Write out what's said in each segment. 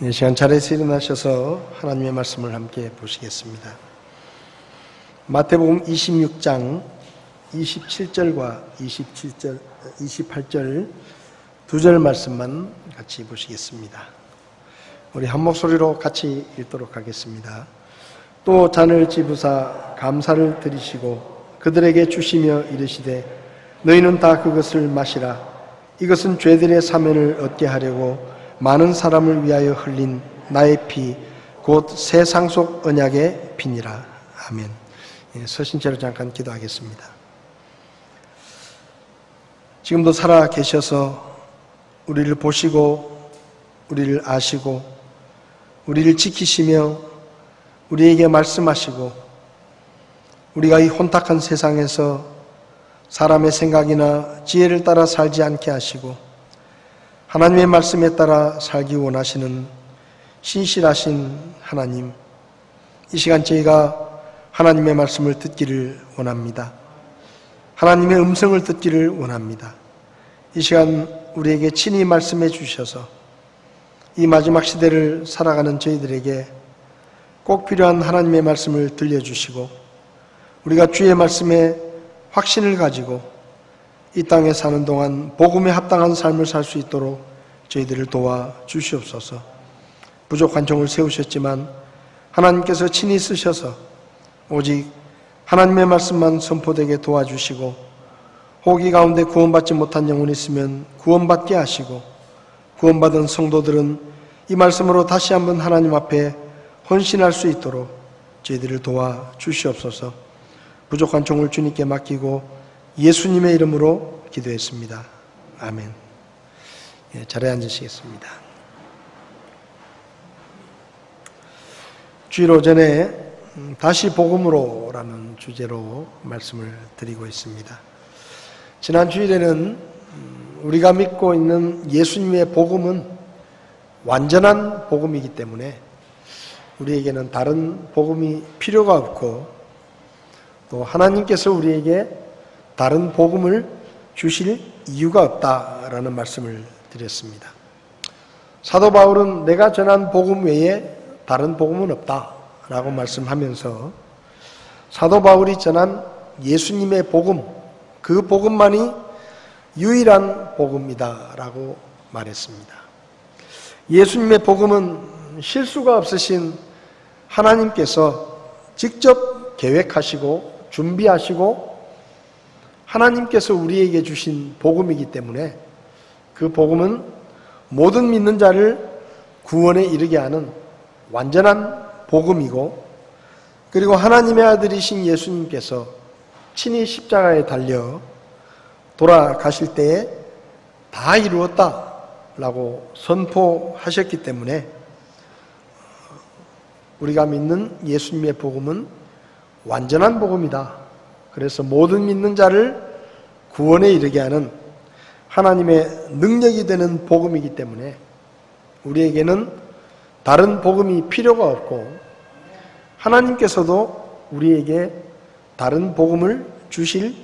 이 시간 자리에서 일어나셔서 하나님의 말씀을 함께 보시겠습니다. 마태복음 26장 27절과 28절 두 절 말씀만 같이 보시겠습니다. 우리 한 목소리로 같이 읽도록 하겠습니다. 또 잔을 집으사 감사를 드리시고 그들에게 주시며 이르시되 너희는 다 그것을 마시라. 이것은 죄들의 사면을 얻게 하려고 많은 사람을 위하여 흘린 나의 피 곧 새 상속 언약의 피니라. 아멘. 서신 채로 잠깐 기도하겠습니다. 지금도 살아 계셔서 우리를 보시고 우리를 아시고 우리를 지키시며 우리에게 말씀하시고 우리가 이 혼탁한 세상에서 사람의 생각이나 지혜를 따라 살지 않게 하시고 하나님의 말씀에 따라 살기 원하시는 신실하신 하나님, 이 시간 저희가 하나님의 말씀을 듣기를 원합니다. 하나님의 음성을 듣기를 원합니다. 이 시간 우리에게 친히 말씀해 주셔서 이 마지막 시대를 살아가는 저희들에게 꼭 필요한 하나님의 말씀을 들려주시고 우리가 주의 말씀에 확신을 가지고 이 땅에 사는 동안 복음에 합당한 삶을 살 수 있도록 저희들을 도와 주시옵소서. 부족한 종을 세우셨지만 하나님께서 친히 쓰셔서 오직 하나님의 말씀만 선포되게 도와주시고 호기 가운데 구원받지 못한 영혼이 있으면 구원받게 하시고 구원받은 성도들은 이 말씀으로 다시 한번 하나님 앞에 헌신할 수 있도록 저희들을 도와 주시옵소서. 부족한 종을 주님께 맡기고 예수님의 이름으로 기도했습니다. 아멘. 자리에 앉으시겠습니다. 주일 오전에 다시 복음으로라는 주제로 말씀을 드리고 있습니다. 지난 주일에는 우리가 믿고 있는 예수님의 복음은 완전한 복음이기 때문에 우리에게는 다른 복음이 필요가 없고 또 하나님께서 우리에게 다른 복음을 주실 이유가 없다라는 말씀을 드렸습니다. 사도 바울은 내가 전한 복음 외에 다른 복음은 없다라고 말씀하면서 사도 바울이 전한 예수님의 복음, 그 복음만이 유일한 복음이다라고 말했습니다. 예수님의 복음은 실수가 없으신 하나님께서 직접 계획하시고 준비하시고 하나님께서 우리에게 주신 복음이기 때문에 그 복음은 모든 믿는 자를 구원에 이르게 하는 완전한 복음이고 그리고 하나님의 아들이신 예수님께서 친히 십자가에 달려 돌아가실 때에 다 이루었다라고 선포하셨기 때문에 우리가 믿는 예수님의 복음은 완전한 복음이다. 그래서 모든 믿는 자를 구원에 이르게 하는 하나님의 능력이 되는 복음이기 때문에 우리에게는 다른 복음이 필요가 없고 하나님께서도 우리에게 다른 복음을 주실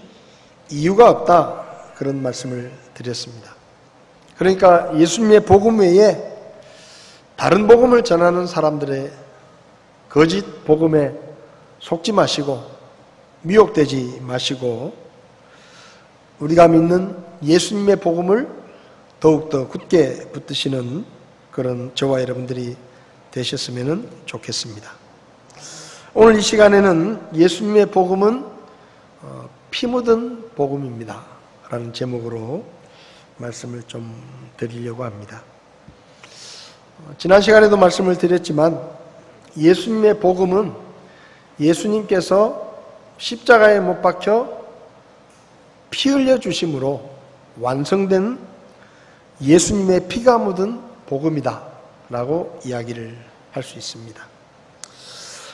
이유가 없다. 그런 말씀을 드렸습니다. 그러니까 예수님의 복음 외에 다른 복음을 전하는 사람들의 거짓 복음에 속지 마시고 미혹되지 마시고 우리가 믿는 예수님의 복음을 더욱더 굳게 붙드시는 그런 저와 여러분들이 되셨으면 좋겠습니다. 오늘 이 시간에는 예수님의 복음은 피 묻은 복음입니다 라는 제목으로 말씀을 좀 드리려고 합니다. 지난 시간에도 말씀을 드렸지만 예수님의 복음은 예수님께서 십자가에 못 박혀 피 흘려 주심으로 완성된 예수님의 피가 묻은 복음이다 라고 이야기를 할 수 있습니다.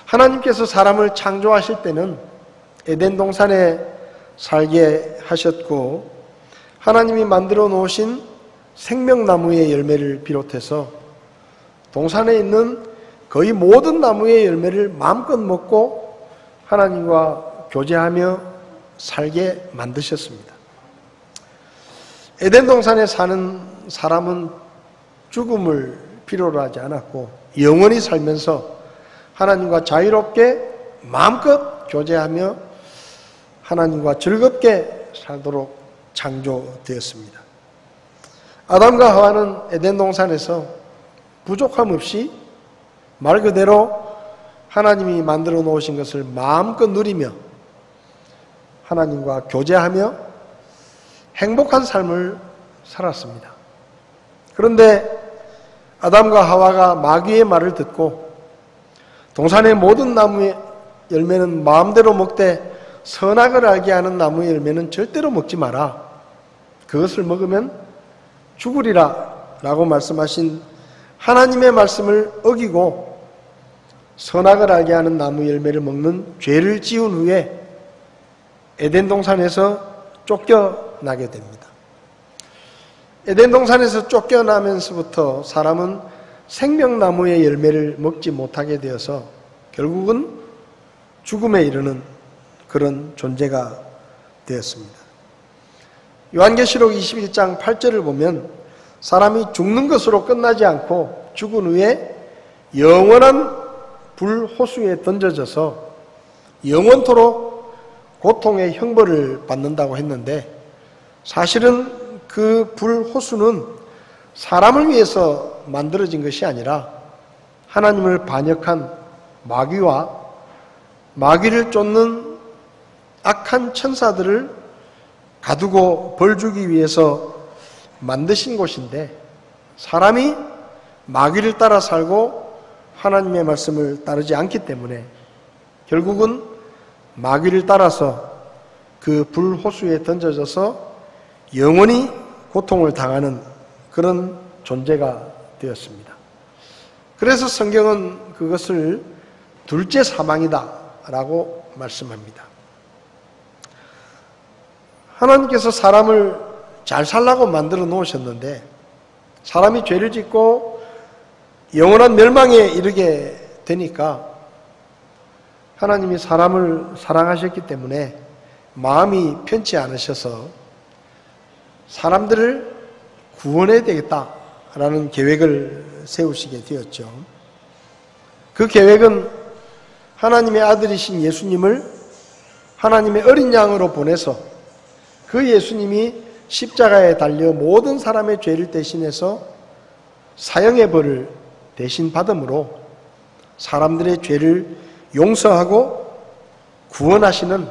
하나님께서 사람을 창조하실 때는 에덴 동산에 살게 하셨고 하나님이 만들어 놓으신 생명나무의 열매를 비롯해서 동산에 있는 거의 모든 나무의 열매를 마음껏 먹고 하나님과 교제하며 살게 만드셨습니다. 에덴 동산에 사는 사람은 죽음을 필요로 하지 않았고 영원히 살면서 하나님과 자유롭게 마음껏 교제하며 하나님과 즐겁게 살도록 창조되었습니다. 아담과 하와는 에덴 동산에서 부족함 없이 말 그대로 하나님이 만들어 놓으신 것을 마음껏 누리며 하나님과 교제하며 행복한 삶을 살았습니다. 그런데 아담과 하와가 마귀의 말을 듣고 동산의 모든 나무의 열매는 마음대로 먹되 선악을 알게 하는 나무의 열매는 절대로 먹지 마라. 그것을 먹으면 죽으리라 라고 말씀하신 하나님의 말씀을 어기고 선악을 알게 하는 나무 열매를 먹는 죄를 지은 후에 에덴 동산에서 쫓겨나게 됩니다. 에덴 동산에서 쫓겨나면서부터 사람은 생명나무의 열매를 먹지 못하게 되어서 결국은 죽음에 이르는 그런 존재가 되었습니다. 요한계시록 21장 8절을 보면 사람이 죽는 것으로 끝나지 않고 죽은 후에 영원한 불호수에 던져져서 영원토록 고통의 형벌을 받는다고 했는데 사실은 그 불호수는 사람을 위해서 만들어진 것이 아니라 하나님을 반역한 마귀와 마귀를 쫓는 악한 천사들을 가두고 벌주기 위해서 만드신 곳인데 사람이 마귀를 따라 살고 하나님의 말씀을 따르지 않기 때문에 결국은 마귀를 따라서 그 불호수에 던져져서 영원히 고통을 당하는 그런 존재가 되었습니다. 그래서 성경은 그것을 둘째 사망이다 라고 말씀합니다. 하나님께서 사람을 잘 살라고 만들어 놓으셨는데 사람이 죄를 짓고 영원한 멸망에 이르게 되니까 하나님이 사람을 사랑하셨기 때문에 마음이 편치 않으셔서 사람들을 구원해야 되겠다라는 계획을 세우시게 되었죠. 그 계획은 하나님의 아들이신 예수님을 하나님의 어린 양으로 보내서 그 예수님이 십자가에 달려 모든 사람의 죄를 대신해서 사형의 벌을 대신 받음으로 사람들의 죄를 용서하고 구원하시는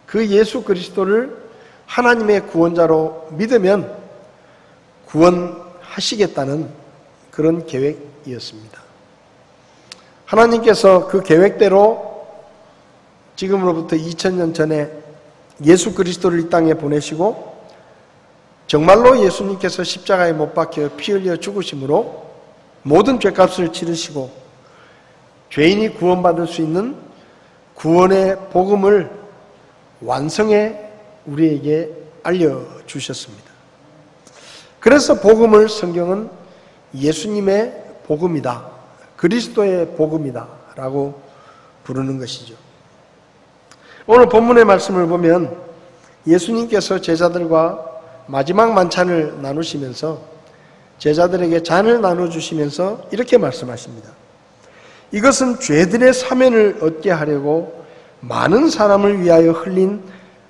그 예수 그리스도를 하나님의 구원자로 믿으면 구원하시겠다는 그런 계획이었습니다. 하나님께서 그 계획대로 지금으로부터 2000년 전에 예수 그리스도를 이 땅에 보내시고 정말로 예수님께서 십자가에 못 박혀 피 흘려 죽으심으로 모든 죄값을 치르시고 죄인이 구원받을 수 있는 구원의 복음을 완성해 우리에게 알려주셨습니다. 그래서 복음을 성경은 예수님의 복음이다, 그리스도의 복음이다 라고 부르는 것이죠. 오늘 본문의 말씀을 보면 예수님께서 제자들과 마지막 만찬을 나누시면서 제자들에게 잔을 나눠주시면서 이렇게 말씀하십니다. 이것은 죄들의 사면을 얻게 하려고 많은 사람을 위하여 흘린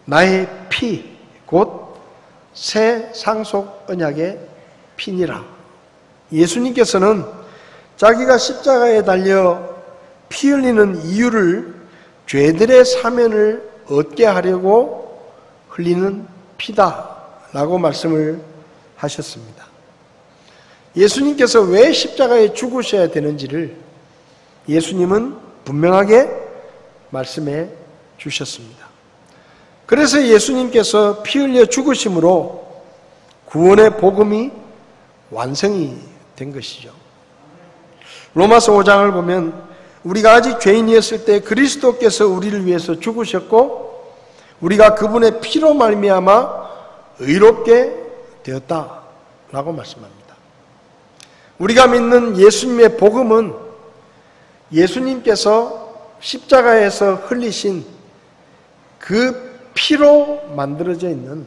나의 피, 곧 새 상속 언약의 피니라. 예수님께서는 자기가 십자가에 달려 피 흘리는 이유를 죄들의 사면을 얻게 하려고 흘리는 피다라고 말씀을 하셨습니다. 예수님께서 왜 십자가에 죽으셔야 되는지를 예수님은 분명하게 말씀해 주셨습니다. 그래서 예수님께서 피 흘려 죽으심으로 구원의 복음이 완성이 된 것이죠. 로마서 5장을 보면 우리가 아직 죄인이었을 때 그리스도께서 우리를 위해서 죽으셨고 우리가 그분의 피로 말미암아 의롭게 되었다라고 말씀합니다. 우리가 믿는 예수님의 복음은 예수님께서 십자가에서 흘리신 그 피로 만들어져 있는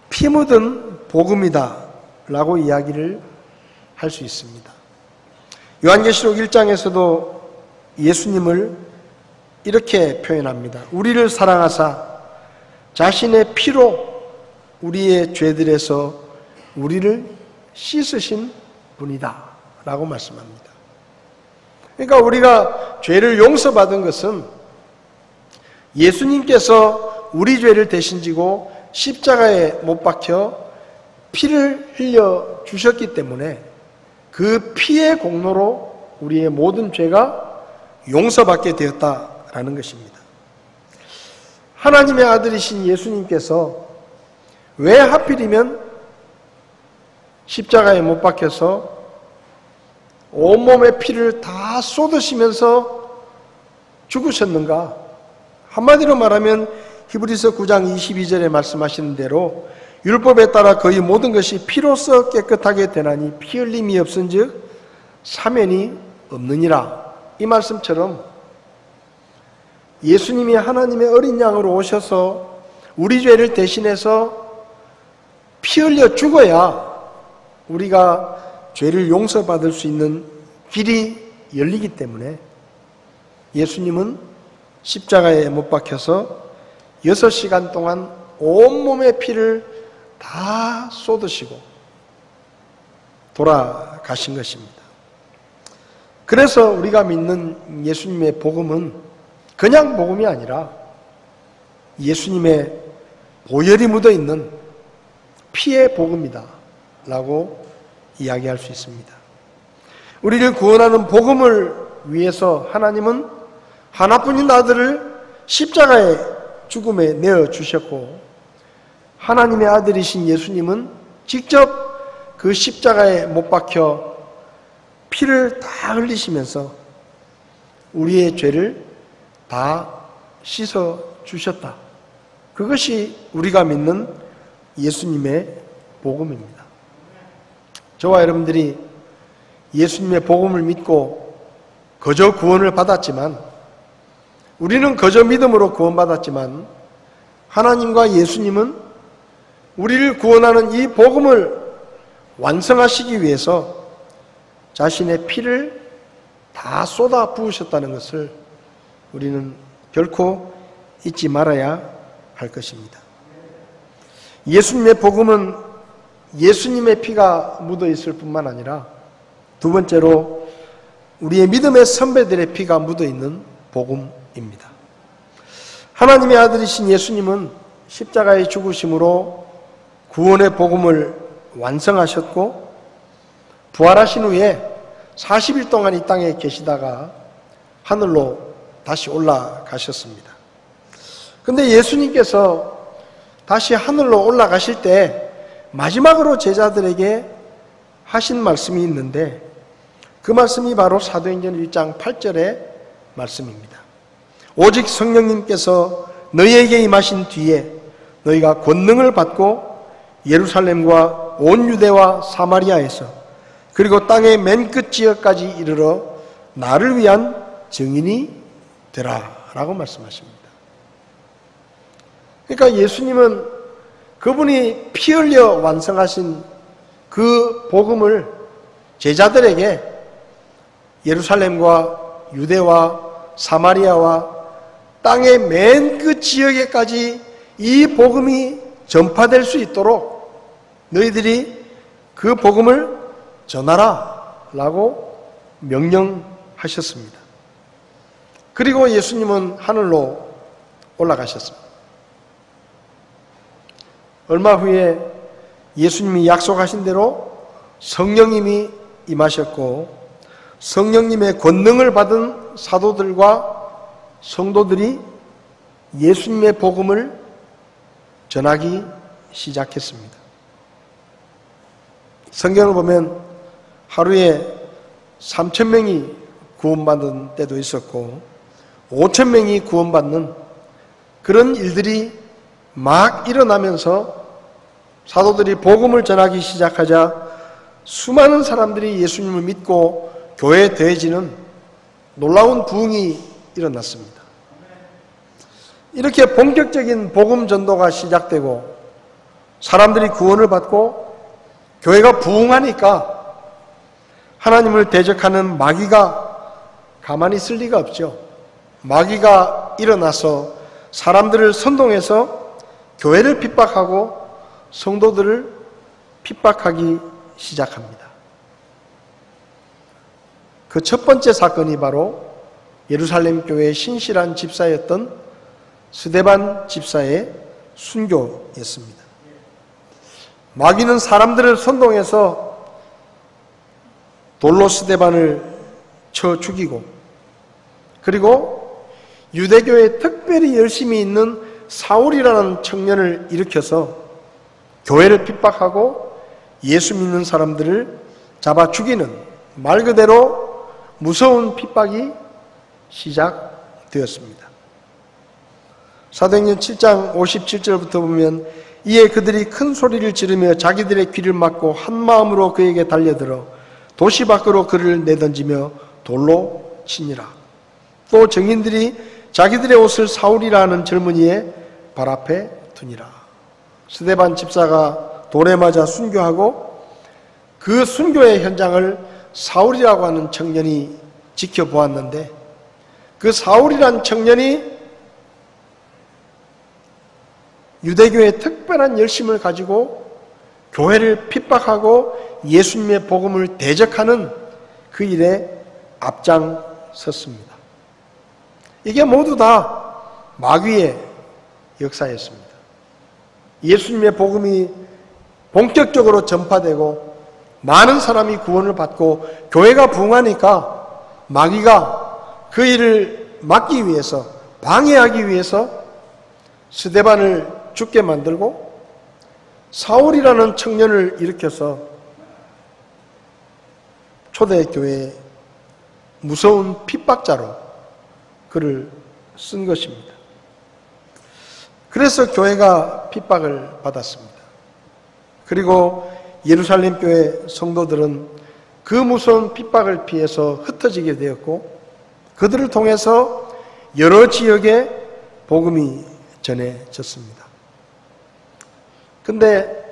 피 묻은 복음이다 라고 이야기를 할 수 있습니다. 요한계시록 1장에서도 예수님을 이렇게 표현합니다. 우리를 사랑하사 자신의 피로 우리의 죄들에서 우리를 씻으신 분이다 라고 말씀합니다. 그러니까 우리가 죄를 용서받은 것은 예수님께서 우리 죄를 대신 지고 십자가에 못 박혀 피를 흘려 주셨기 때문에 그 피의 공로로 우리의 모든 죄가 용서받게 되었다라는 것입니다. 하나님의 아들이신 예수님께서 왜 하필이면 십자가에 못 박혀서 온몸의 피를 다 쏟으시면서 죽으셨는가? 한마디로 말하면 히브리서 9장 22절에 말씀하시는 대로 율법에 따라 거의 모든 것이 피로써 깨끗하게 되나니 피 흘림이 없은즉 사면이 없느니라. 이 말씀처럼 예수님이 하나님의 어린 양으로 오셔서 우리 죄를 대신해서 피 흘려 죽어야 우리가 죄를 용서받을 수 있는 길이 열리기 때문에 예수님은 십자가에 못 박혀서 6시간 동안 온몸의 피를 다 쏟으시고 돌아가신 것입니다. 그래서 우리가 믿는 예수님의 복음은 그냥 복음이 아니라 예수님의 보혈이 묻어있는 피의 복음이다 라고 이야기할 수 있습니다. 우리를 구원하는 복음을 위해서 하나님은 하나뿐인 아들을 십자가의 죽음에 내어주셨고 하나님의 아들이신 예수님은 직접 그 십자가에 못 박혀 피를 다 흘리시면서 우리의 죄를 다 씻어 주셨다. 그것이 우리가 믿는 예수님의 복음입니다. 저와 여러분들이 예수님의 복음을 믿고 거저 구원을 받았지만 우리는 거저 믿음으로 구원받았지만 하나님과 예수님은 우리를 구원하는 이 복음을 완성하시기 위해서 자신의 피를 다 쏟아 부으셨다는 것을 우리는 결코 잊지 말아야 할 것입니다. 예수님의 복음은 예수님의 피가 묻어 있을 뿐만 아니라 두 번째로 우리의 믿음의 선배들의 피가 묻어 있는 복음입니다. 하나님의 아들이신 예수님은 십자가의 죽으심으로 구원의 복음을 완성하셨고 부활하신 후에 40일 동안 이 땅에 계시다가 하늘로 다시 올라가셨습니다. 그런데 예수님께서 다시 하늘로 올라가실 때 마지막으로 제자들에게 하신 말씀이 있는데 그 말씀이 바로 사도행전 1장 8절의 말씀입니다. 오직 성령님께서 너희에게 임하신 뒤에 너희가 권능을 받고 예루살렘과 온 유대와 사마리아에서 그리고 땅의 맨 끝 지역까지 이르러 나를 위한 증인이 되라 라고 말씀하십니다. 그러니까 예수님은 그분이 피 흘려 완성하신 그 복음을 제자들에게 예루살렘과 유대와 사마리아와 땅의 맨 끝 지역에까지 이 복음이 전파될 수 있도록 너희들이 그 복음을 전하라 라고 명령하셨습니다. 그리고 예수님은 하늘로 올라가셨습니다. 얼마 후에 예수님이 약속하신 대로 성령님이 임하셨고 성령님의 권능을 받은 사도들과 성도들이 예수님의 복음을 전하기 시작했습니다. 성경을 보면 하루에 3,000명이 구원받는 때도 있었고 5,000명이 구원받는 그런 일들이 막 일어나면서 사도들이 복음을 전하기 시작하자 수많은 사람들이 예수님을 믿고 교회에 더해지는 놀라운 부흥이 일어났습니다. 이렇게 본격적인 복음 전도가 시작되고 사람들이 구원을 받고 교회가 부흥하니까 하나님을 대적하는 마귀가 가만히 있을 리가 없죠. 마귀가 일어나서 사람들을 선동해서 교회를 핍박하고 성도들을 핍박하기 시작합니다. 그 첫 번째 사건이 바로 예루살렘 교회의 신실한 집사였던 스데반 집사의 순교였습니다. 마귀는 사람들을 선동해서 돌로 스데반을 쳐 죽이고, 그리고 유대교에 특별히 열심히 있는 사울이라는 청년을 일으켜서 교회를 핍박하고 예수 믿는 사람들을 잡아 죽이는, 말 그대로 무서운 핍박이 시작되었습니다. 사도행전 7장 57절부터 보면 이에 그들이 큰 소리를 지르며 자기들의 귀를 막고 한 마음으로 그에게 달려들어 도시 밖으로 그를 내던지며 돌로 치니라. 또 증인들이 자기들의 옷을 사울이라는 젊은이의 발 앞에 두니라. 스데반 집사가 돌에 맞아 순교하고 그 순교의 현장을 사울이라고 하는 청년이 지켜보았는데, 그 사울이란 청년이 유대교의 특별한 열심을 가지고 교회를 핍박하고 예수님의 복음을 대적하는 그 일에 앞장섰습니다. 이게 모두 다 마귀의 역사였습니다. 예수님의 복음이 본격적으로 전파되고 많은 사람이 구원을 받고 교회가 부흥하니까 마귀가 그 일을 막기 위해서, 방해하기 위해서 스데반을 죽게 만들고 사울이라는 청년을 일으켜서 초대교회의 무서운 핍박자로 그를 쓴 것입니다. 그래서 교회가 핍박을 받았습니다. 그리고 예루살렘 교회 성도들은 그 무서운 핍박을 피해서 흩어지게 되었고, 그들을 통해서 여러 지역에 복음이 전해졌습니다. 근데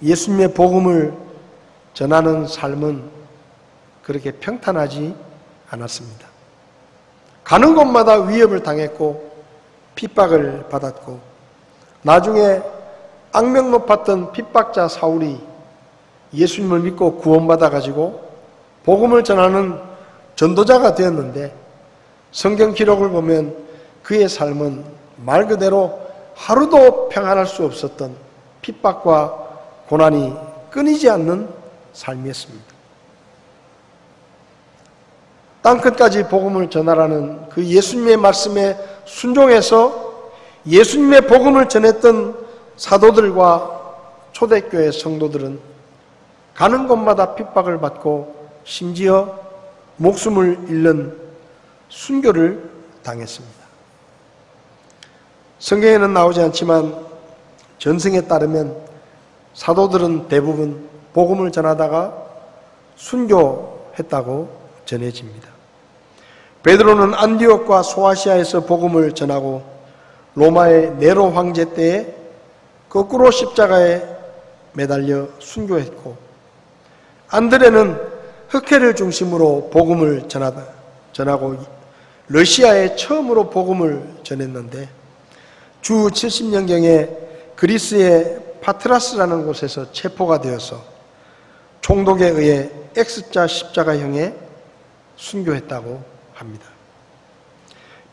예수님의 복음을 전하는 삶은 그렇게 평탄하지 않았습니다. 가는 곳마다 위협을 당했고 핍박을 받았고, 나중에 악명 높았던 핍박자 사울이 예수님을 믿고 구원받아 가지고 복음을 전하는 전도자가 되었는데, 성경 기록을 보면 그의 삶은 말 그대로 하루도 평안할 수 없었던 핍박과 고난이 끊이지 않는 삶이었습니다. 땅끝까지 복음을 전하라는 그 예수님의 말씀에 순종해서 예수님의 복음을 전했던 사도들과 초대교회 성도들은 가는 곳마다 핍박을 받고 심지어 목숨을 잃는 순교를 당했습니다. 성경에는 나오지 않지만 전승에 따르면 사도들은 대부분 복음을 전하다가 순교했다고 전해집니다. 베드로는 안디옥과 소아시아에서 복음을 전하고 로마의 네로 황제 때에 거꾸로 십자가에 매달려 순교했고, 안드레는 흑해를 중심으로 복음을 전하고 러시아에 처음으로 복음을 전했는데, 주 70년경에 그리스의 파트라스라는 곳에서 체포가 되어서 총독에 의해 X자 십자가형에 순교했다고 합니다.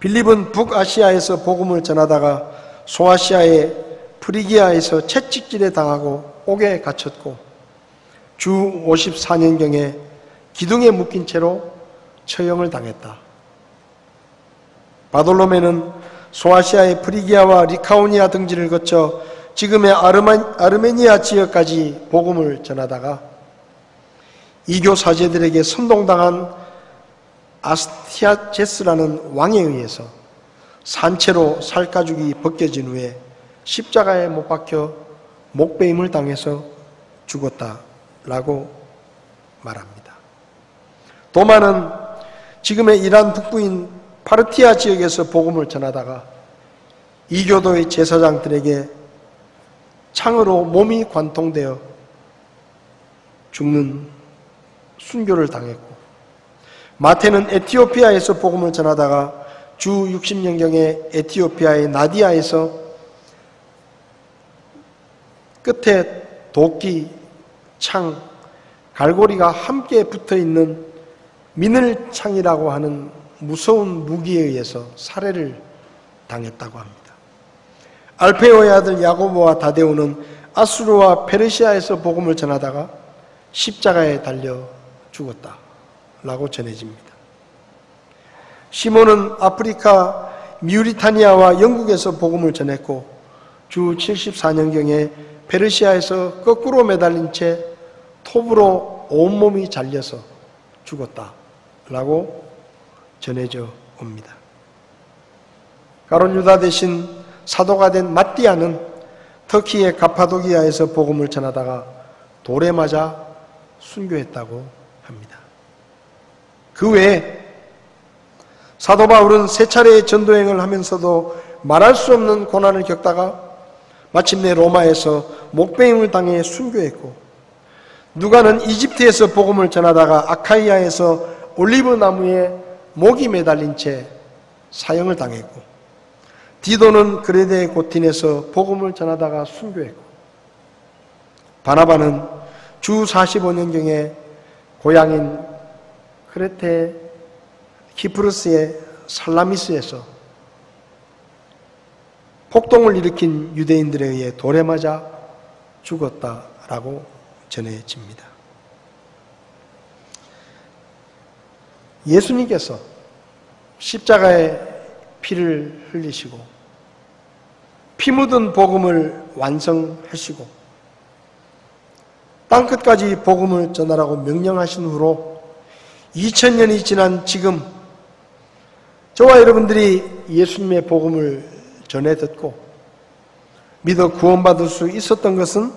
빌립은 북아시아에서 복음을 전하다가 소아시아의 프리기아에서 채찍질에 당하고 옥에 갇혔고, 주 54년경에 기둥에 묶인 채로 처형을 당했다. 바돌로메는 소아시아의 프리기아와 리카오니아 등지를 거쳐 지금의 아르메니아 지역까지 복음을 전하다가 이교 사제들에게 선동당한 아스티아제스라는 왕에 의해서 산채로 살가죽이 벗겨진 후에 십자가에 못 박혀 목베임을 당해서 죽었다라고 말합니다. 도마는 지금의 이란 북부인 파르티아 지역에서 복음을 전하다가 이교도의 제사장들에게 창으로 몸이 관통되어 죽는 순교를 당했고, 마태는 에티오피아에서 복음을 전하다가 주 60년경에 에티오피아의 나디아에서 끝에 도끼, 창, 갈고리가 함께 붙어있는 미늘창이라고 하는 무서운 무기에 의해서 살해를 당했다고 합니다. 알페오의 아들 야고보와 다데오는 아수르와 페르시아에서 복음을 전하다가 십자가에 달려 죽었다라고 전해집니다. 시몬은 아프리카 뮤리타니아와 영국에서 복음을 전했고 주 74년경에 페르시아에서 거꾸로 매달린 채 톱으로 온몸이 잘려서 죽었다라고 전해져 옵니다. 가룟 유다 대신 사도가 된 마띠아는 터키의 가파도기아에서 복음을 전하다가 돌에 맞아 순교했다고 합니다. 그 외에 사도 바울은 세 차례의 전도행을 하면서도 말할 수 없는 고난을 겪다가 마침내 로마에서 목배임을 당해 순교했고, 누가는 이집트에서 복음을 전하다가 아카이아에서 올리브 나무에 목이 매달린 채 사형을 당했고, 디도는 그레데 고틴에서 복음을 전하다가 순교했고, 바나바는 주 45년경에 고향인 크레테 키프루스의 살라미스에서 폭동을 일으킨 유대인들에 의해 돌에 맞아 죽었다라고 전해집니다. 예수님께서 십자가에 피를 흘리시고 피 묻은 복음을 완성하시고 땅끝까지 복음을 전하라고 명령하신 후로 2000년이 지난 지금 저와 여러분들이 예수님의 복음을 전해 듣고 믿어 구원받을 수 있었던 것은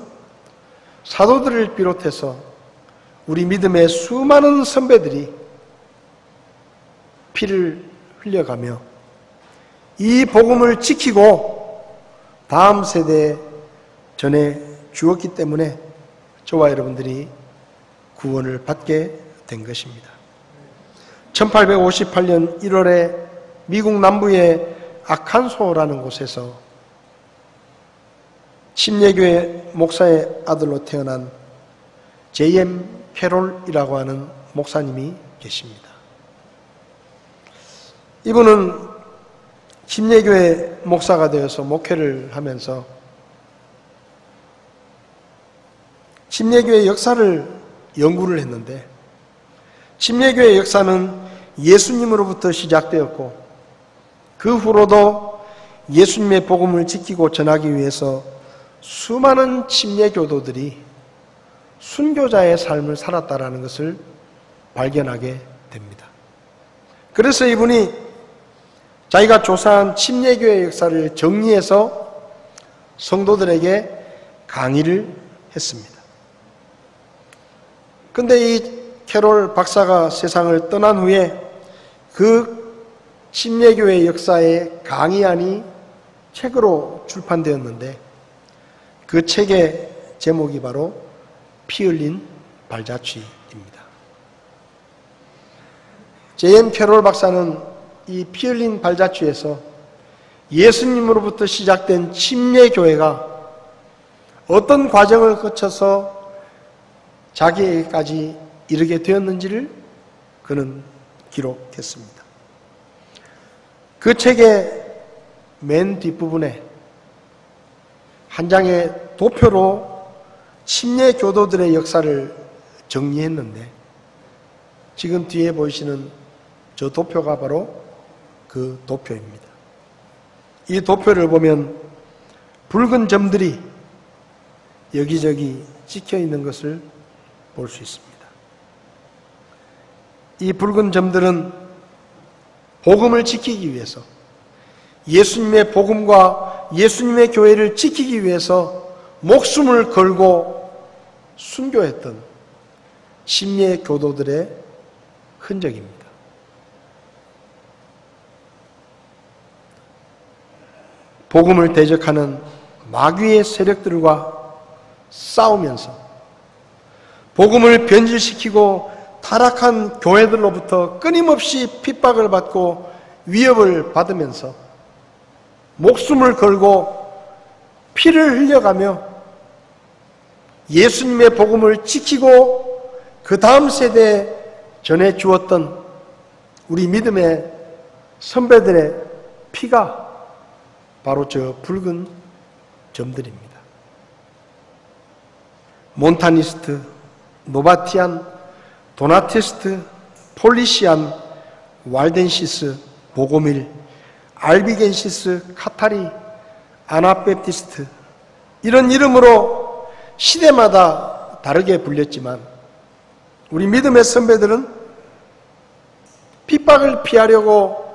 사도들을 비롯해서 우리 믿음의 수많은 선배들이 피를 흘려가며 이 복음을 지키고 다음 세대에 전해 주었기 때문에 저와 여러분들이 구원을 받게 된 것입니다. 1858년 1월에 미국 남부의 아칸소라는 곳에서 침례교회 목사의 아들로 태어난 J.M. 캐롤이라고 하는 목사님이 계십니다. 이분은 침례교회 목사가 되어서 목회를 하면서 침례교회 역사를 연구를 했는데, 침례교회 역사는 예수님으로부터 시작되었고 그 후로도 예수님의 복음을 지키고 전하기 위해서 수많은 침례교도들이 순교자의 삶을 살았다라는 것을 발견하게 됩니다. 그래서 이분이 자기가 조사한 침례교회 역사를 정리해서 성도들에게 강의를 했습니다. 그런데 이 캐롤 박사가 세상을 떠난 후에 그 침례교회 역사의 강의안이 책으로 출판되었는데 그 책의 제목이 바로 피 흘린 발자취입니다. J.M. 캐롤 박사는 이 피 흘린 발자취에서 예수님으로부터 시작된 침례교회가 어떤 과정을 거쳐서 자기에게까지 이르게 되었는지를 그는 기록했습니다. 그 책의 맨 뒷부분에 한 장의 도표로 침례 교도들의 역사를 정리했는데, 지금 뒤에 보이시는 저 도표가 바로 그 도표입니다. 이 도표를 보면 붉은 점들이 여기저기 찍혀 있는 것을 볼 수 있습니다. 이 붉은 점들은 복음을 지키기 위해서, 예수님의 복음과 예수님의 교회를 지키기 위해서 목숨을 걸고 순교했던 침례 교도들의 흔적입니다. 복음을 대적하는 마귀의 세력들과 싸우면서 복음을 변질시키고 타락한 교회들로부터 끊임없이 핍박을 받고 위협을 받으면서 목숨을 걸고 피를 흘려가며 예수님의 복음을 지키고 그 다음 세대에 전해 주었던 우리 믿음의 선배들의 피가 바로 저 붉은 점들입니다. 몬타니스트, 노바티안, 도나티스트, 폴리시안, walden시스, 보고밀, 알비겐시스, 카타리, 아나베프티스트, 이런 이름으로 시대마다 다르게 불렸지만 우리 믿음의 선배들은 핍박을 피하려고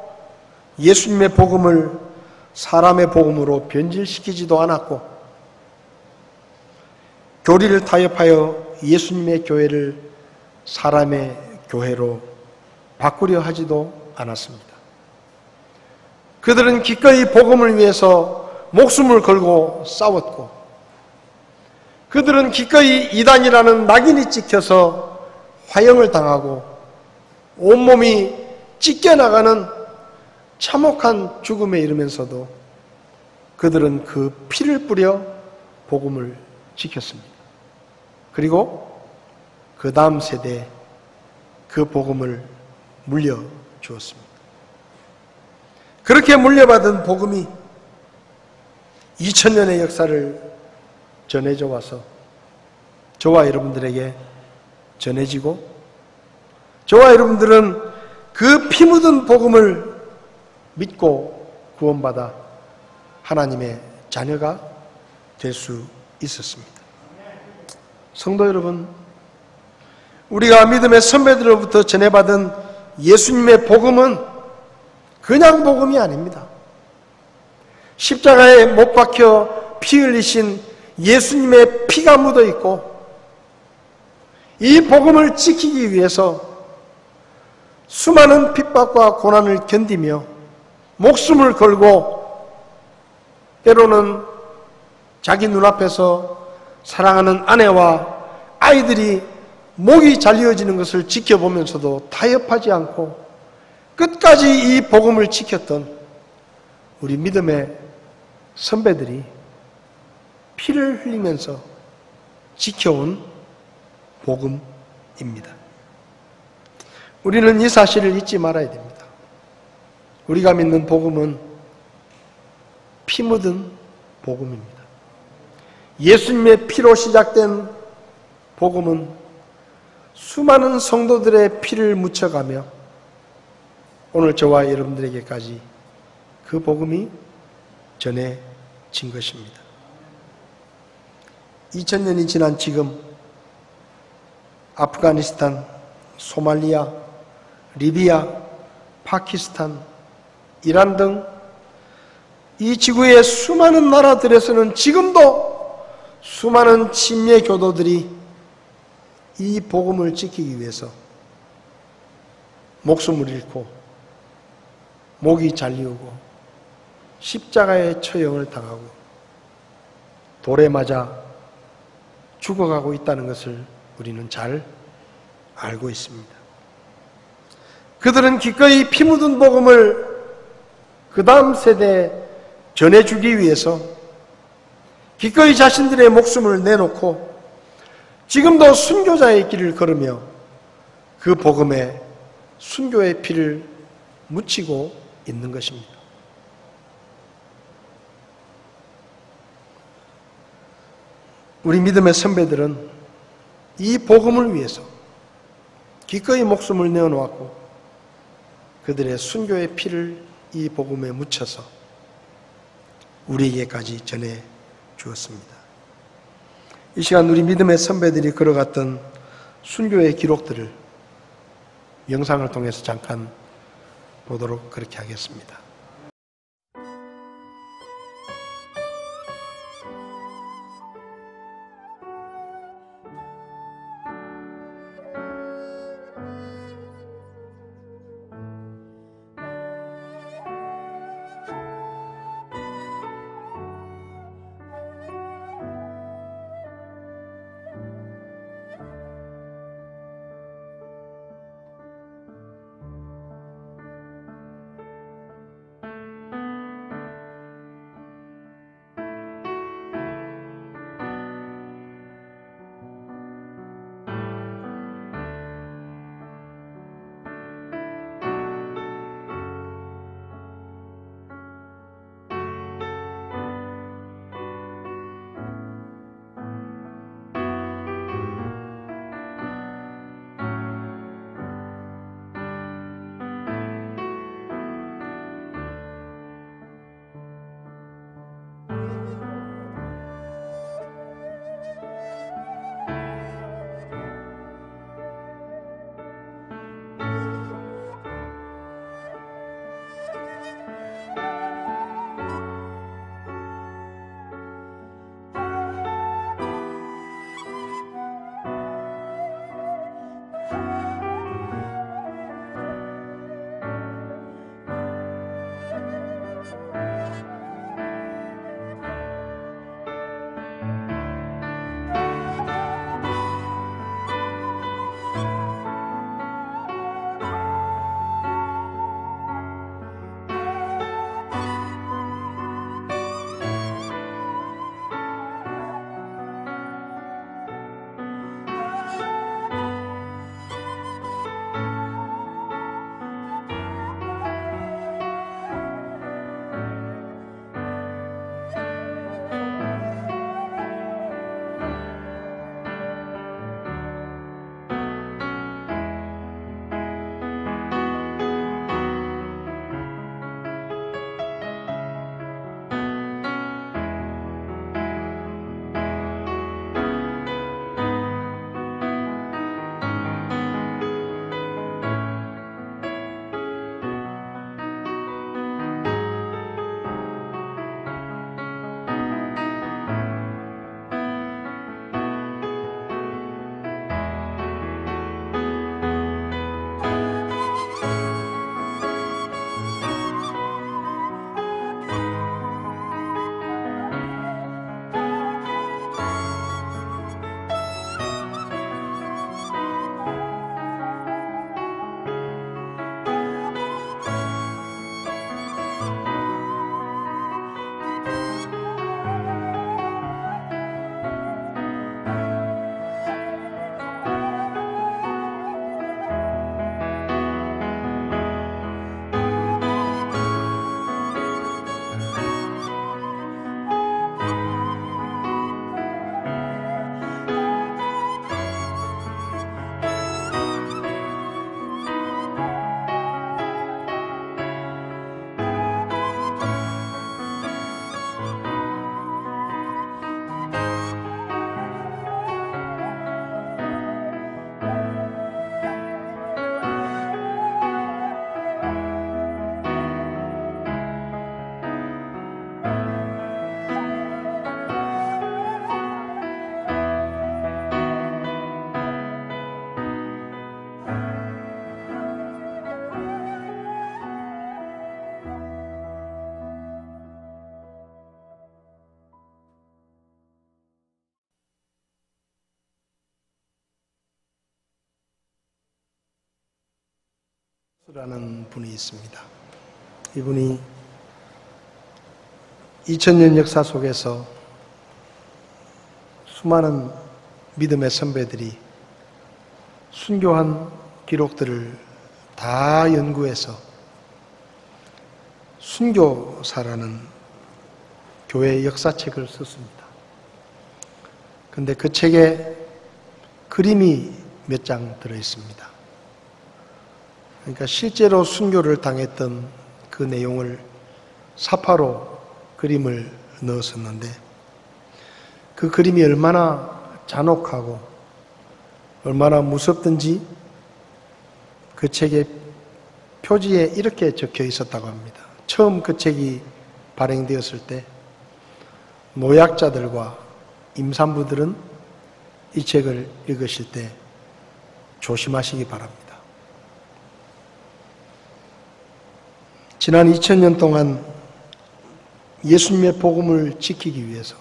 예수님의 복음을 사람의 복음으로 변질시키지도 않았고, 교리를 타협하여 예수님의 교회를 사람의 교회로 바꾸려 하지도 않았습니다. 그들은 기꺼이 복음을 위해서 목숨을 걸고 싸웠고, 그들은 기꺼이 이단이라는 낙인이 찍혀서 화형을 당하고 온몸이 찢겨나가는 참혹한 죽음에 이르면서도 그들은 그 피를 뿌려 복음을 지켰습니다. 그리고 그 다음 세대에 그 복음을 물려주었습니다. 그렇게 물려받은 복음이 2000년의 역사를 전해져 와서 저와 여러분들에게 전해지고, 저와 여러분들은 그 피 묻은 복음을 믿고 구원받아 하나님의 자녀가 될 수 있었습니다. 성도 여러분, 우리가 믿음의 선배들로부터 전해받은 예수님의 복음은 그냥 복음이 아닙니다. 십자가에 못 박혀 피 흘리신 예수님의 피가 묻어 있고, 이 복음을 지키기 위해서 수많은 핍박과 고난을 견디며 목숨을 걸고, 때로는 자기 눈앞에서 사랑하는 아내와 아이들이 목이 잘리어지는 것을 지켜보면서도 타협하지 않고 끝까지 이 복음을 지켰던 우리 믿음의 선배들이 피를 흘리면서 지켜온 복음입니다. 우리는 이 사실을 잊지 말아야 됩니다. 우리가 믿는 복음은 피 묻은 복음입니다. 예수님의 피로 시작된 복음은 수많은 성도들의 피를 묻혀가며 오늘 저와 여러분들에게까지 그 복음이 전해진 것입니다. 2000년이 지난 지금 아프가니스탄, 소말리아, 리비아, 파키스탄, 이란 등 이 지구의 수많은 나라들에서는 지금도 수많은 침례 교도들이 이 복음을 지키기 위해서 목숨을 잃고 목이 잘리우고 십자가의 처형을 당하고 돌에 맞아 죽어가고 있다는 것을 우리는 잘 알고 있습니다. 그들은 기꺼이 피 묻은 복음을 그 다음 세대에 전해주기 위해서 기꺼이 자신들의 목숨을 내놓고 지금도 순교자의 길을 걸으며 그 복음에 순교의 피를 묻히고 있는 것입니다. 우리 믿음의 선배들은 이 복음을 위해서 기꺼이 목숨을 내어놓았고 그들의 순교의 피를 이 복음에 묻혀서 우리에게까지 전해 주었습니다. 이 시간 우리 믿음의 선배들이 걸어갔던 순교의 기록들을 영상을 통해서 잠깐 보도록 그렇게 하겠습니다. 라는 분이 있습니다. 이분이 2000년 역사 속에서 수많은 믿음의 선배들이 순교한 기록들을 다 연구해서 순교사라는 교회 역사책을 썼습니다. 그런데 그 책에 그림이 몇 장 들어있습니다. 그러니까 실제로 순교를 당했던 그 내용을 사파로 그림을 넣었었는데 그 그림이 얼마나 잔혹하고 얼마나 무섭든지 그 책의 표지에 이렇게 적혀 있었다고 합니다. 처음 그 책이 발행되었을 때 노약자들과 임산부들은 이 책을 읽으실 때 조심하시기 바랍니다. 지난 2000년 동안 예수님의 복음을 지키기 위해서,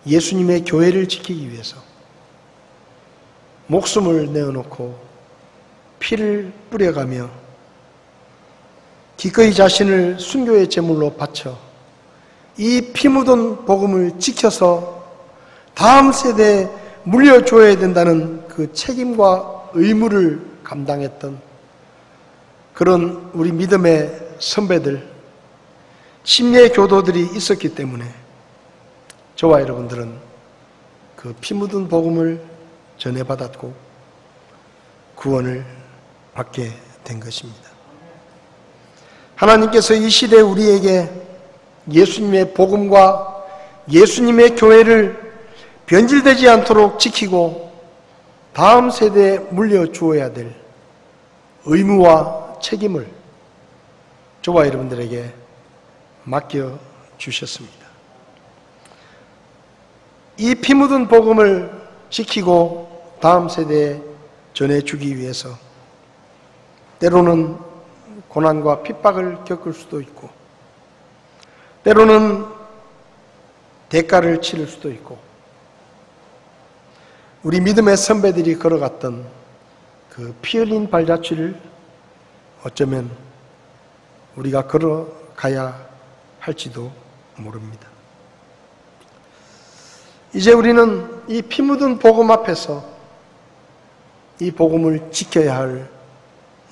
예수님의 교회를 지키기 위해서 목숨을 내어놓고 피를 뿌려가며 기꺼이 자신을 순교의 제물로 바쳐 이 피 묻은 복음을 지켜서 다음 세대에 물려줘야 된다는 그 책임과 의무를 감당했던 그런 우리 믿음의 선배들, 심리의 교도들이 있었기 때문에 저와 여러분들은 그 피 묻은 복음을 전해받았고 구원을 받게 된 것입니다. 하나님께서 이 시대에 우리에게 예수님의 복음과 예수님의 교회를 변질되지 않도록 지키고 다음 세대에 물려주어야 될 의무와 책임을 저와 여러분들에게 맡겨주셨습니다. 이 피 묻은 복음을 지키고 다음 세대에 전해주기 위해서 때로는 고난과 핍박을 겪을 수도 있고 때로는 대가를 치를 수도 있고 우리 믿음의 선배들이 걸어갔던 그 피 흘린 발자취를 어쩌면 우리가 걸어가야 할지도 모릅니다. 이제 우리는 이 피 묻은 복음 앞에서 이 복음을 지켜야 할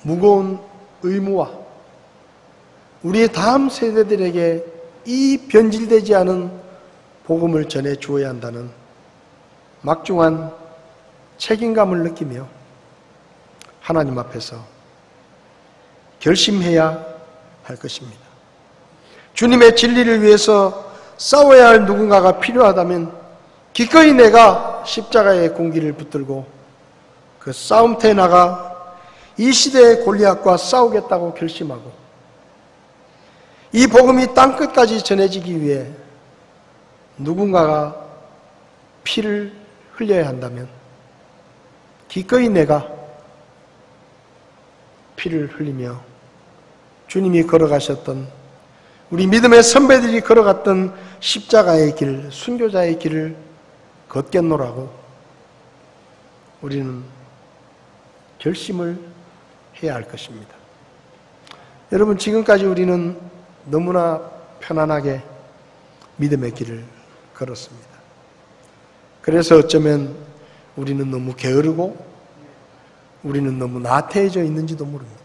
무거운 의무와 우리의 다음 세대들에게 이 변질되지 않은 복음을 전해 주어야 한다는 막중한 책임감을 느끼며 하나님 앞에서 결심해야 할 것입니다. 주님의 진리를 위해서 싸워야 할 누군가가 필요하다면 기꺼이 내가 십자가의 공기를 붙들고 그 싸움터에 나가 이 시대의 골리앗과 싸우겠다고 결심하고 이 복음이 땅끝까지 전해지기 위해 누군가가 피를 흘려야 한다면 기꺼이 내가 피를 흘리며 주님이 걸어가셨던 우리 믿음의 선배들이 걸어갔던 십자가의 길, 순교자의 길을 걷겠노라고 우리는 결심을 해야 할 것입니다. 여러분, 지금까지 우리는 너무나 편안하게 믿음의 길을 걸었습니다. 그래서 어쩌면 우리는 너무 게으르고 우리는 너무 나태해져 있는지도 모릅니다.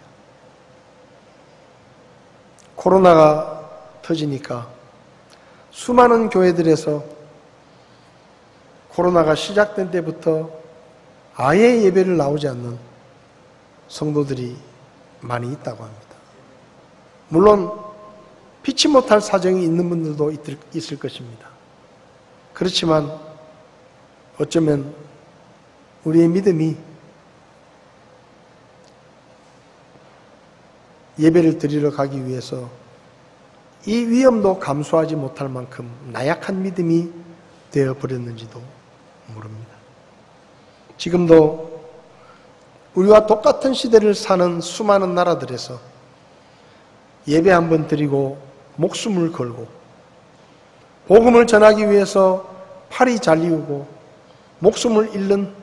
코로나가 터지니까 수많은 교회들에서 코로나가 시작된 때부터 아예 예배를 나오지 않는 성도들이 많이 있다고 합니다. 물론 피치 못할 사정이 있는 분들도 있을 것입니다. 그렇지만 어쩌면 우리의 믿음이 예배를 드리러 가기 위해서 이 위험도 감수하지 못할 만큼 나약한 믿음이 되어버렸는지도 모릅니다. 지금도 우리와 똑같은 시대를 사는 수많은 나라들에서 예배 한번 드리고 목숨을 걸고 복음을 전하기 위해서 팔이 잘리우고 목숨을 잃는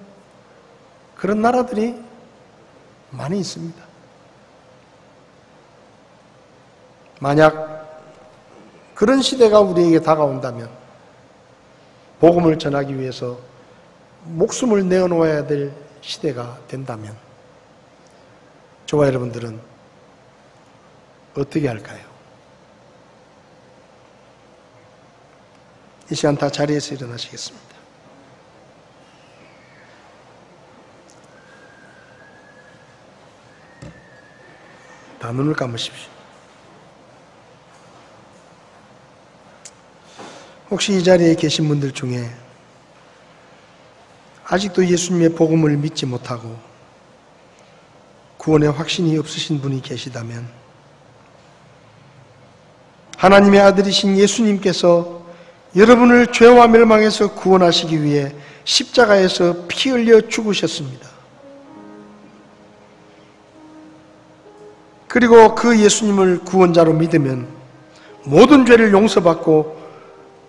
그런 나라들이 많이 있습니다. 만약 그런 시대가 우리에게 다가온다면, 복음을 전하기 위해서 목숨을 내어놓아야 될 시대가 된다면, 저와 여러분들은 어떻게 할까요? 이 시간 다 자리에서 일어나시겠습니다. 다 눈을 감으십시오. 혹시 이 자리에 계신 분들 중에 아직도 예수님의 복음을 믿지 못하고 구원의 확신이 없으신 분이 계시다면, 하나님의 아들이신 예수님께서 여러분을 죄와 멸망에서 구원하시기 위해 십자가에서 피 흘려 죽으셨습니다. 그리고 그 예수님을 구원자로 믿으면 모든 죄를 용서받고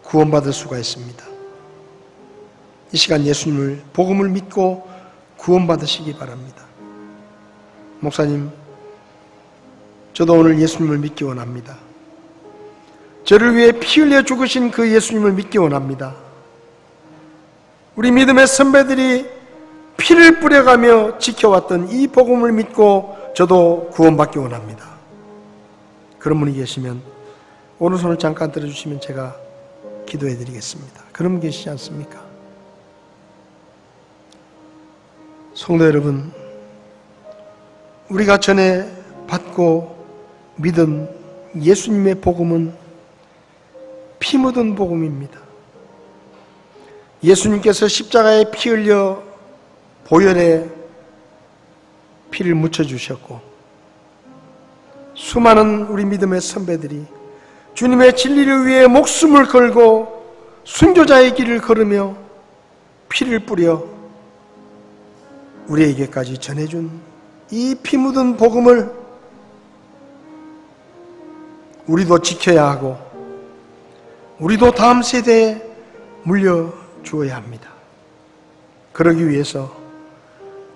구원받을 수가 있습니다. 이 시간 예수님을, 복음을 믿고 구원받으시기 바랍니다. 목사님, 저도 오늘 예수님을 믿기 원합니다. 저를 위해 피 흘려 죽으신 그 예수님을 믿기 원합니다. 우리 믿음의 선배들이 피를 뿌려가며 지켜왔던 이 복음을 믿고 저도 구원받기 원합니다. 그런 분이 계시면 오른손을 잠깐 들어주시면 제가 기도해 드리겠습니다. 그런 분 계시지 않습니까? 성도 여러분, 우리가 전에 받고 믿은 예수님의 복음은 피 묻은 복음입니다. 예수님께서 십자가에 피 흘려 보혈에 피를 묻혀주셨고, 수많은 우리 믿음의 선배들이 주님의 진리를 위해 목숨을 걸고 순교자의 길을 걸으며 피를 뿌려 우리에게까지 전해준 이 피 묻은 복음을 우리도 지켜야 하고 우리도 다음 세대에 물려주어야 합니다. 그러기 위해서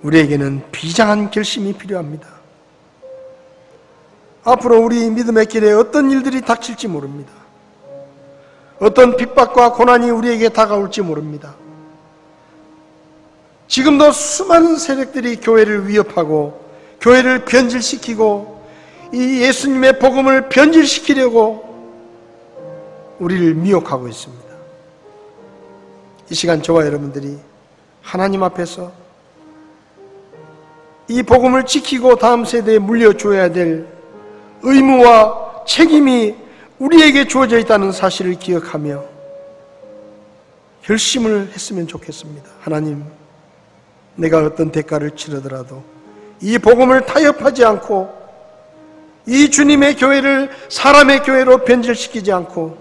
우리에게는 비장한 결심이 필요합니다. 앞으로 우리 믿음의 길에 어떤 일들이 닥칠지 모릅니다. 어떤 핍박과 고난이 우리에게 다가올지 모릅니다. 지금도 수많은 세력들이 교회를 위협하고 교회를 변질시키고 이 예수님의 복음을 변질시키려고 우리를 미혹하고 있습니다. 이 시간 저와 여러분들이 하나님 앞에서 이 복음을 지키고 다음 세대에 물려줘야 될 의무와 책임이 우리에게 주어져 있다는 사실을 기억하며 결심을 했으면 좋겠습니다. 하나님, 내가 어떤 대가를 치르더라도 이 복음을 타협하지 않고 이 주님의 교회를 사람의 교회로 변질시키지 않고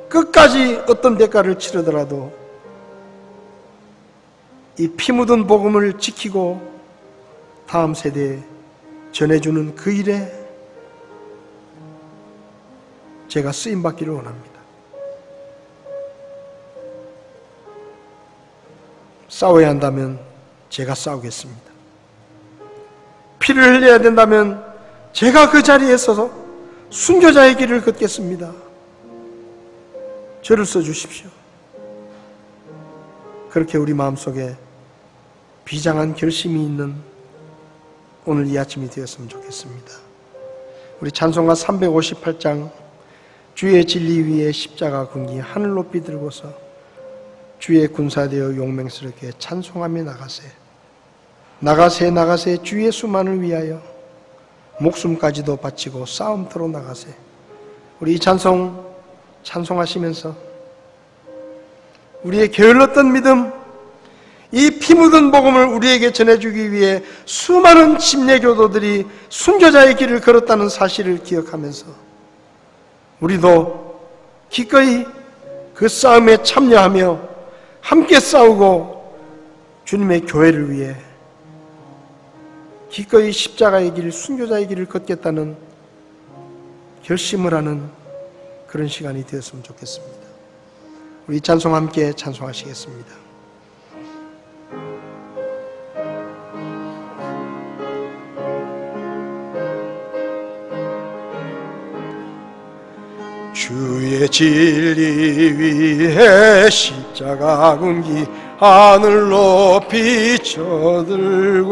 끝까지 어떤 대가를 치르더라도 이 피 묻은 복음을 지키고 다음 세대에 전해주는 그 일에 제가 쓰임받기를 원합니다. 싸워야 한다면 제가 싸우겠습니다. 피를 흘려야 된다면 제가 그 자리에 서서 순교자의 길을 걷겠습니다. 저를 써주십시오. 그렇게 우리 마음속에 비장한 결심이 있는 오늘 이 아침이 되었으면 좋겠습니다. 우리 찬송가 358장 주의 진리 위에 십자가 군기 하늘 높이 들고서 주의 군사되어 용맹스럽게 찬송하며 나가세. 나가세 나가세 주의 수만을 위하여 목숨까지도 바치고 싸움터로 나가세. 우리 이 찬송하시면서 우리의 게을렀던 믿음, 이 피 묻은 복음을 우리에게 전해주기 위해 수많은 침례교도들이 순교자의 길을 걸었다는 사실을 기억하면서 우리도 기꺼이 그 싸움에 참여하며 함께 싸우고 주님의 교회를 위해 기꺼이 십자가의 길, 순교자의 길을 걷겠다는 결심을 하는 그런 시간이 되었으면 좋겠습니다. 우리 찬송 함께 찬송하시겠습니다. 주의 진리 위해 십자가 군기 하늘 높이 쳐들고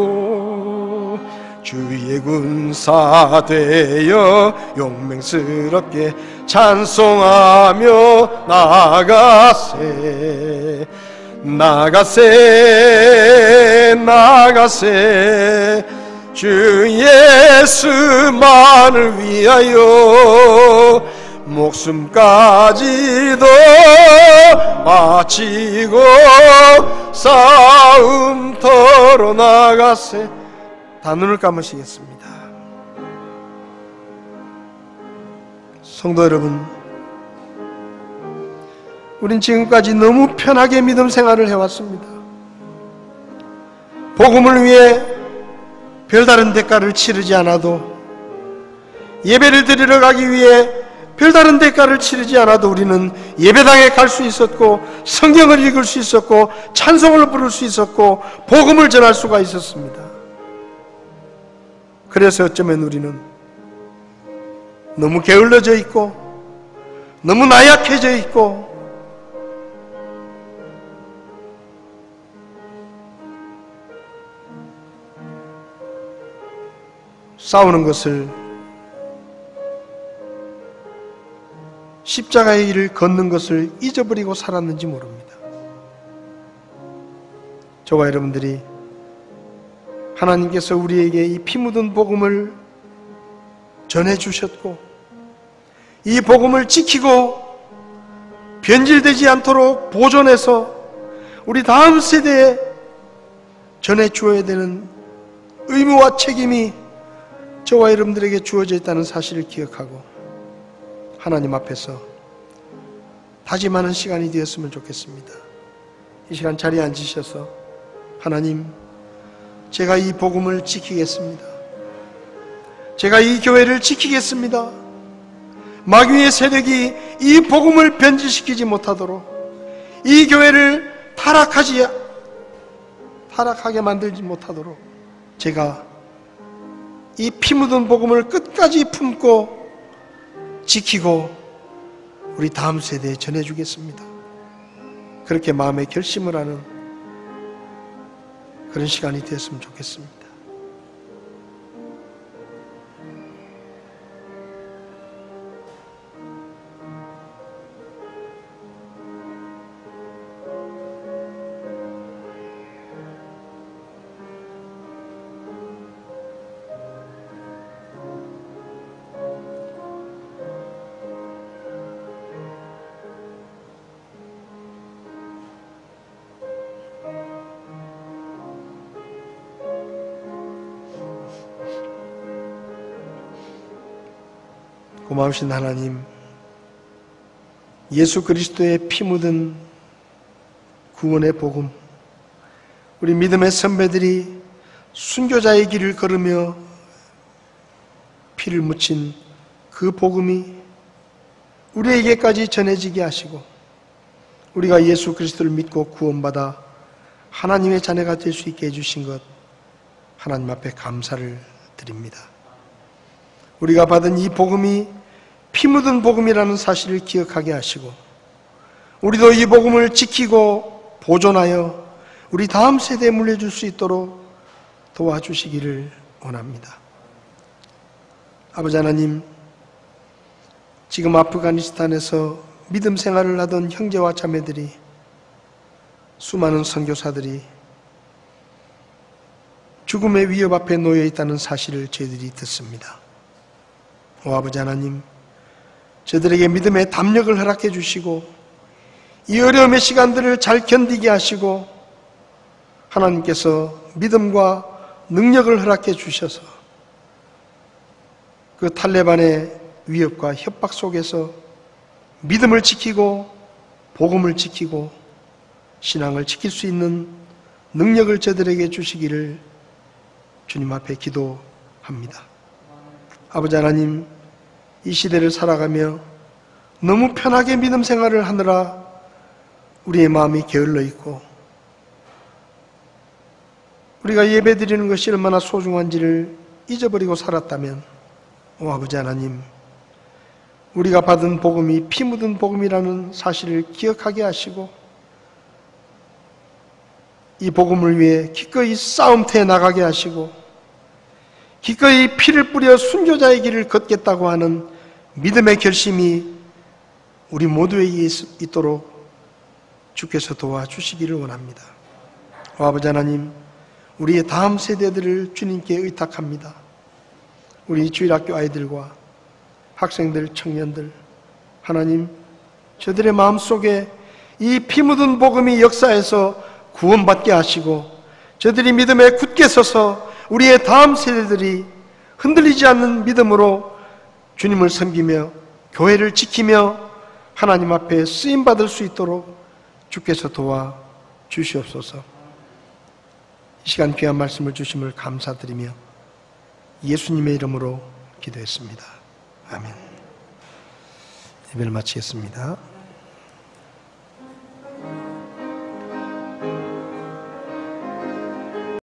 주의 군사 되어 용맹스럽게 찬송하며 나가세 나가세 나가세 주 예수만을 위하여 목숨까지도 바치고 싸움터로 나가세. 다 눈을 감으시겠습니다. 성도 여러분, 우린 지금까지 너무 편하게 믿음 생활을 해왔습니다. 복음을 위해 별다른 대가를 치르지 않아도, 예배를 드리러 가기 위해 별다른 대가를 치르지 않아도 우리는 예배당에 갈 수 있었고, 성경을 읽을 수 있었고, 찬송을 부를 수 있었고, 복음을 전할 수가 있었습니다. 그래서 어쩌면 우리는 너무 게을러져 있고, 너무 나약해져 있고, 싸우는 것을, 십자가의 길을 걷는 것을 잊어버리고 살았는지 모릅니다. 저와 여러분들이 하나님께서 우리에게 이 피 묻은 복음을 전해주셨고, 이 복음을 지키고 변질되지 않도록 보존해서 우리 다음 세대에 전해주어야 되는 의무와 책임이 저와 여러분들에게 주어져 있다는 사실을 기억하고 하나님 앞에서 다짐하는 시간이 되었으면 좋겠습니다. 이 시간 자리에 앉으셔서 하나님, 제가 이 복음을 지키겠습니다. 제가 이 교회를 지키겠습니다. 마귀의 세력이 이 복음을 변질시키지 못하도록, 이 교회를 타락하게 만들지 못하도록 제가 이 피 묻은 복음을 끝까지 품고 지키고 우리 다음 세대에 전해주겠습니다. 그렇게 마음의 결심을 하는 그런 시간이 되었으면 좋겠습니다. 고마우신 하나님, 예수 그리스도의 피 묻은 구원의 복음, 우리 믿음의 선배들이 순교자의 길을 걸으며 피를 묻힌 그 복음이 우리에게까지 전해지게 하시고 우리가 예수 그리스도를 믿고 구원받아 하나님의 자녀가 될 수 있게 해주신 것, 하나님 앞에 감사를 드립니다. 우리가 받은 이 복음이 피 묻은 복음이라는 사실을 기억하게 하시고 우리도 이 복음을 지키고 보존하여 우리 다음 세대에 물려줄 수 있도록 도와주시기를 원합니다. 아버지 하나님, 지금 아프가니스탄에서 믿음 생활을 하던 형제와 자매들이, 수많은 선교사들이 죽음의 위협 앞에 놓여 있다는 사실을 저희들이 듣습니다. 오 아버지 하나님, 저들에게 믿음의 담력을 허락해 주시고 이 어려움의 시간들을 잘 견디게 하시고 하나님께서 믿음과 능력을 허락해 주셔서 그 탈레반의 위협과 협박 속에서 믿음을 지키고 복음을 지키고 신앙을 지킬 수 있는 능력을 저들에게 주시기를 주님 앞에 기도합니다. 아버지 하나님, 이 시대를 살아가며 너무 편하게 믿음 생활을 하느라 우리의 마음이 게을러 있고 우리가 예배 드리는 것이 얼마나 소중한지를 잊어버리고 살았다면, 오 아버지 하나님, 우리가 받은 복음이 피 묻은 복음이라는 사실을 기억하게 하시고 이 복음을 위해 기꺼이 싸움터에 나가게 하시고 기꺼이 피를 뿌려 순교자의 길을 걷겠다고 하는 믿음의 결심이 우리 모두에게 있도록 주께서 도와주시기를 원합니다. 아버지 하나님, 우리의 다음 세대들을 주님께 의탁합니다. 우리 주일학교 아이들과 학생들, 청년들, 하나님, 저들의 마음속에 이 피 묻은 복음이 역사에서 구원받게 하시고 저들이 믿음에 굳게 서서 우리의 다음 세대들이 흔들리지 않는 믿음으로 주님을 섬기며 교회를 지키며 하나님 앞에 쓰임받을 수 있도록 주께서 도와주시옵소서. 이 시간 귀한 말씀을 주심을 감사드리며 예수님의 이름으로 기도했습니다. 아멘. 예배를 마치겠습니다.